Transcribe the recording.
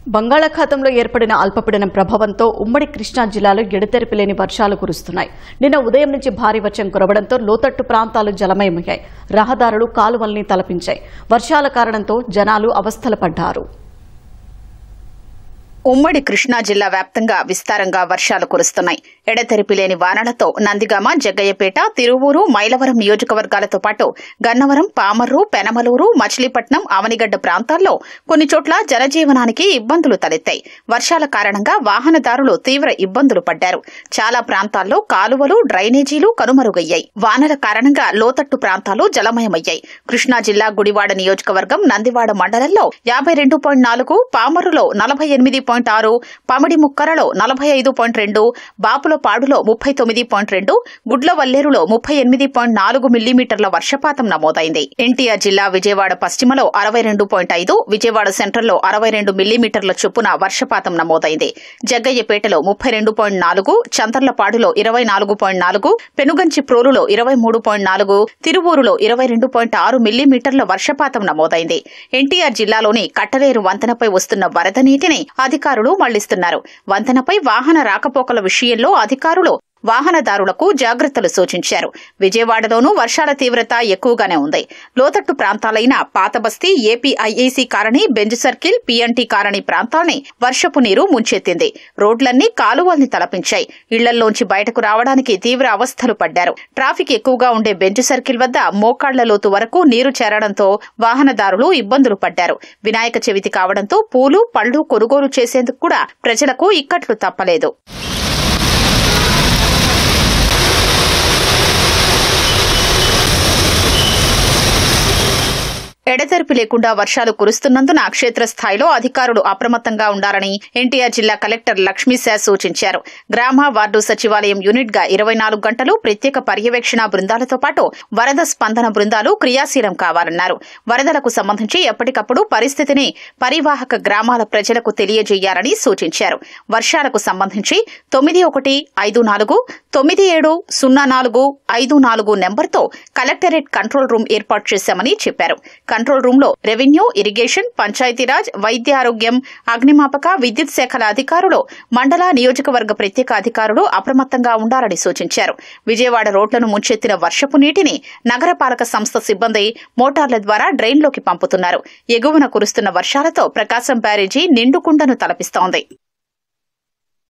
బంగాళాఖాతంలో ఏర్పడిన అల్పపీడనం ప్రభావంతో ఉమ్మడి కృష్ణా జిల్లాలో ఎడతెరిపి లేని వర్షాలు కురుస్తున్నాయి. నిన్న ఉదయం నుంచి భారీ వర్షం కురవడంతో లోతట్టు ప్రాంతాలు జలమయమయ్యాయి. రహదారులు కాలువల్ని తలపించాయి. వర్షాల కారణంతో జనాలు అవస్థలు పడ్డారు. ఉమ్మడి కృష్ణా జిల్లా వ్యాప్తంగా విస్తారంగా వర్షాలు కురుస్తున్నాయి. ఎడతెరిపి లేని వానలతో నందిగామ, జగ్గయ్యపేట, తిరువూరు, మైలవరం నియోజకవర్గాలతో పాటు గన్నవరం, పామర్రు, పెనమలూరు, మచిలీపట్నం, అవనిగడ్డ ప్రాంతాల్లో కొన్ని చోట్ల జనజీవనానికి ఇబ్బందులు తలెత్తాయి. వర్షాల కారణంగా వాహనదారులు తీవ్ర ఇబ్బందులు పడ్డారు. చాలా ప్రాంతాల్లో కాలువలు, డ్రైనేజీలు కనుమరుగయ్యాయి. వానల కారణంగా లోతట్టు ప్రాంతాలు జలమయమయ్యాయి. కృష్ణా జిల్లా గుడివాడ నియోజకవర్గం నందివాడ మండలంలో 52.4, పామర్రులో 48.6, పమిడి ముక్కరలో 45.2, బాపులపాడులో 39.2, గుడ్లవల్లేరులో 38.4 మిల్లీమీటర్ల వర్షపాతం నమోదైంది. ఎన్టీఆర్ జిల్లా విజయవాడ పశ్చిమలో 62.5, విజయవాడ సెంట్రల్లో 62 మిల్లీమీటర్ల చొప్పున వర్షపాతం నమోదైంది. జగ్గయ్యపేటలో 32.4, చంతర్లపాడులో 24.4, పెనుగంచిప్రోలులో 23.4, తిరువూరులో 22.6 మిల్లీమీటర్ల వర్షపాతం నమోదైంది. ఎన్టీఆర్ జిల్లాలోని కట్టలేరు వంతెనపై వస్తున్న వరద నీటిని అధికారులు మళ్లిస్తున్నారు. వంతెనపై వాహన రాకపోకల విషయంలో అధికారులు వాహనదారులకు జాగ్రత్తలు సూచించారు. విజయవాడలోనూ వర్షాల తీవ్రత ఎక్కువగానే ఉంది. లోతట్టు ప్రాంతాలైన Pathabasti, APIAC colony, Benz circle, PNT colony ప్రాంతాల్ని వర్షపు నీరు ముంచెత్తింది. రోడ్లన్నీ కాలువల్ని తలపించాయి. ఇళ్లల్లోంచి బయటకు రావడానికి తీవ్ర అవస్థలు పడ్డారు. ట్రాఫిక్ ఎక్కువగా ఉండే బెంజ్ సర్కిల్ వద్ద మోకాళ్ల లోతు వరకు నీరు చేరడంతో వాహనదారులు ఇబ్బందులు పడ్డారు. వినాయక చవితి కావడంతో పూలు, పళ్లు కొనుగోలు చేసేందుకు కూడా ప్రజలకు ఇక్కట్లు తప్పలేదు. ఎడతెరిపి లేకుండా వర్షాలు కురుస్తున్నందున క్షేత్రస్థాయిలో అధికారులు అప్రమత్తంగా ఉండాలని ఎన్టీఆర్ జిల్లా కలెక్టర్ లక్ష్మీశా సూచించారు. గ్రామ, వార్డు సచివాలయం యూనిట్ గా 24 గంటలు ప్రత్యేక పర్యవేక్షణ బృందాలతో పాటు వరద స్పందన బృందాలు క్రియాశీలం కావాలన్నారు. వరదలకు సంబంధించి ఎప్పటికప్పుడు పరిస్థితిని పరివాహక గ్రామాల ప్రజలకు తెలియజేయాలని సూచించారు. వర్షాలకు సంబంధించి 9154 970454 నెంబర్తో కలెక్టరేట్ కంట్రోల్ రూమ్ ఏర్పాటు చేశామని చెప్పారు. కంట్రోల్ రూమ్ లో రెవెన్యూ, ఇరిగేషన్, పంచాయతీరాజ్, వైద్య ఆరోగ్యం, అగ్నిమాపక, విద్యుత్ శాఖల అధికారులు, మండల, నియోజకవర్గ ప్రత్యేక అధికారులు అప్రమత్తంగా ఉండాలని సూచించారు. విజయవాడ రోడ్లను ముంచెత్తిన వర్షపు నీటిని నగరపాలక సంస్థ సిబ్బంది మోటార్ల ద్వారా డ్రైన్లోకి పంపుతున్నారు. ఎగువన కురుస్తున్న వర్షాలతో ప్రకాశం బ్యారేజీ నిండుకుండను తలపిస్తోంది.